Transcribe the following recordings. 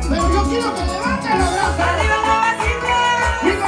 Pero yo quiero que levanten los brazos. ¡Arriba la vacina!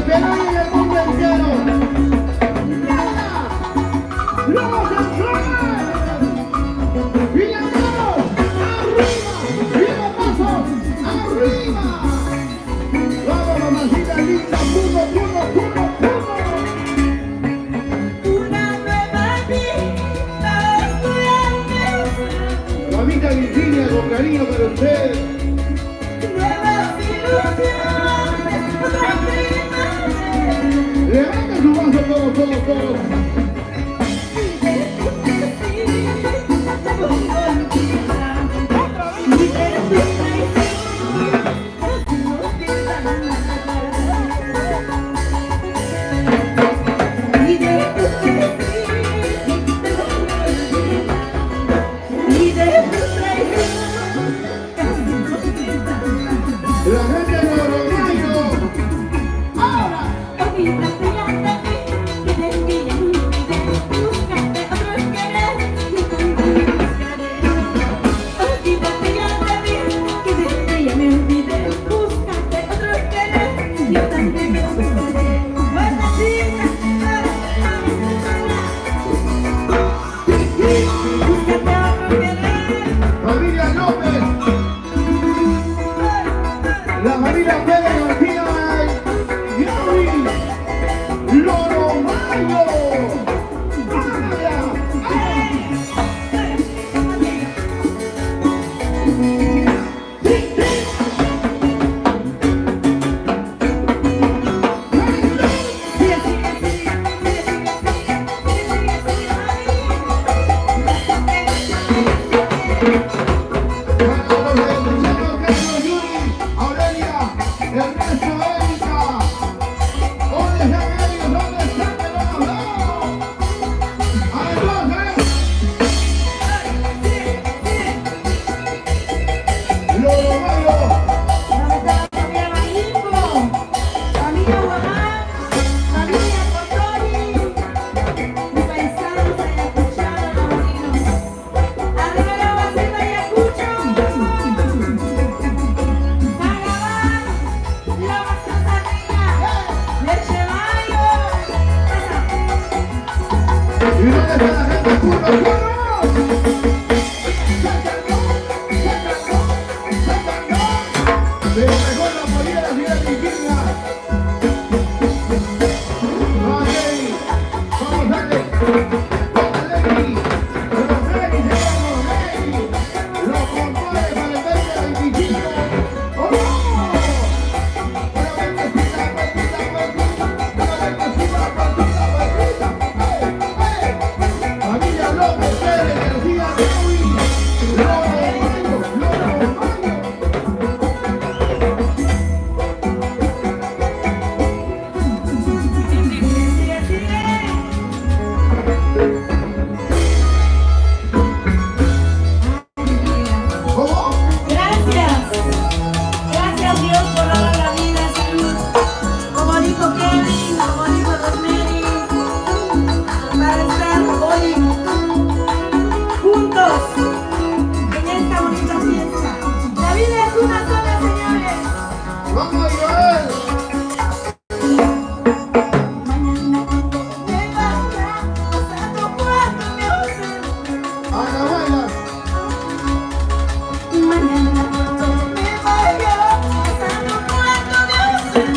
Perú y el mundo entero. ¡Los Andrade! ¡Villanero! ¡Arriba! ¡Viva pasos! ¡Arriba! ¡Vamos, mamacita linda! ¡Puno, puno, puno, puno! Una nueva vida estudiante. Mamita Virginia, con cariño para usted. Nuevas ilusiones, otra primavera. Levanta su vaso todos, todos, todos. La gente de Oromayo. Ahora, olvídate ya de mí, que de mí ya no olvidé. Búscate otro querer, yo también buscaré. Olvídate ya de mí, que de mí ya me olvidé. Búscate otro querer, yo también buscaré. Buena chica, búscate otro querer. Familia López. La familia Pérez García. Yuri. Loro Mayo. ¡Vaya! ¿Y dónde está la gente? ¡Puro, puro! Se entregó la polilla de la ciudad de Virginia. Ok, vamos, dale. Lady, Rosary, se llama Rosary. Los controles para el 2025. ¡Oh! Una vueltecita, vueltita, vueltita. Una vueltecita, vueltita, vueltita. Familia López, Pérez, García, Rui, Loro Mayo, Loro Mayo. ¿Cómo? Gracias. Gracias Dios por dar la vida, salud. Como dijo Kevin, como dijo Rosemary, para estar hoy juntos en esta bonita fiesta. La vida es una sola, señores. ¡Vamos, Joel! Mañana me vaya pasando cuando me usen. ¡Ana, baila! Mañana me vaya pasando cuando me usen.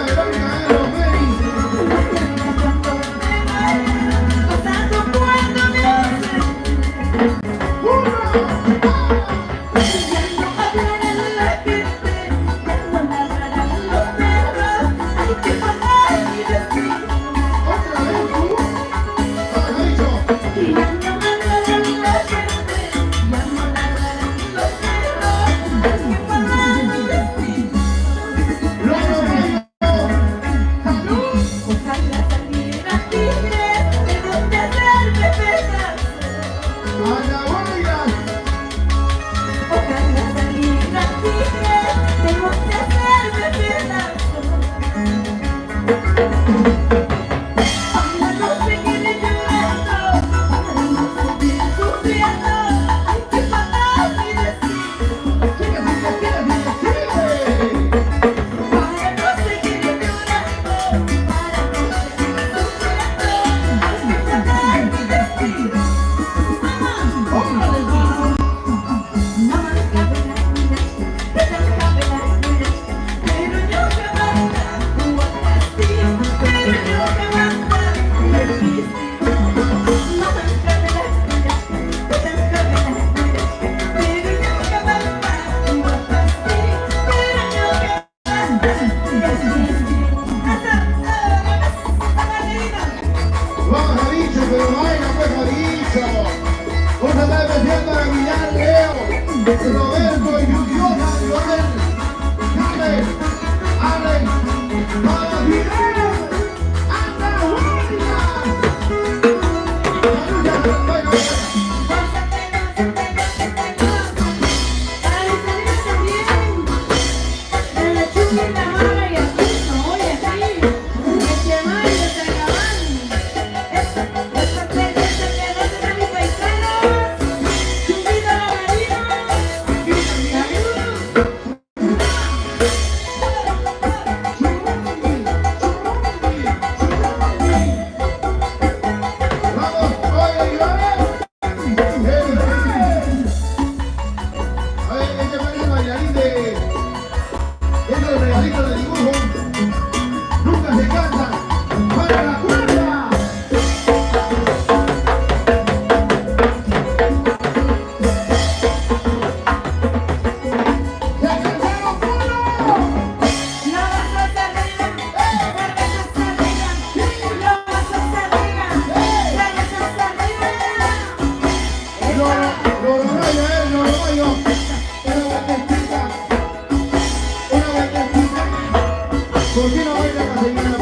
Verónica de Romeri. Pasando cuando me hace. ¡Uno! Ya no hablarán la gente, ya no ladrarán los perros. Hay que pagar mi destino. ¡Otra vez tú! ¡Paradito! Y ya no hablarán la gente, ya no ladrarán los perros. Hay que pagar mi destino. ¡Loro Mayo! ¡Salud! Ojalá saliera tigre, tengo que hacerme pedazos. ¡Ana Guayas! Ojalá saliera tigre, tengo que hacerme pedazos. Para no seguir llorando, para no seguir sufriendo, hay que pagar mi destino. ¡Sigue, sigue, sigue, sigue! Para no seguir llorando, para no seguir sufriendo, hay que pagar mi destino. ¡Órale, hermano! No más cabe las miras, que no cabe las miras, pero yo que manda, un castigo, pero yo que manda, el destino. No más cabe las miras, que no cabe las miras, pero yo que manda, un castigo, pero yo que manda, el destino. Vamos a dicho, pero baila pues a dicho. Vamos a estar metiendo a Milán, Leo, Roberto, Yuliona, Leonel, Carmen, Alex, para Fidel, Ana Julia. Salud, ya, bueno, Para mis amigos también, de la Chuca y la Mara y aquí, no, y aquí, este Mario de Sagabán. Esta que gracias a mis paisanos, Chupito la Marina, vamos, oye, Iván. Oye, este fue el bailarín de... Es el regalito de dibujo. Nunca se cansa. ¡Para la cuerda! ¡Se cansaron todos! los vasos arriba, los vasos arriba, los vasos arriba. Loro Mayo, Loro Mayo. Una vueltecita. Una vueltecita. ¿Por qué no baila la señora?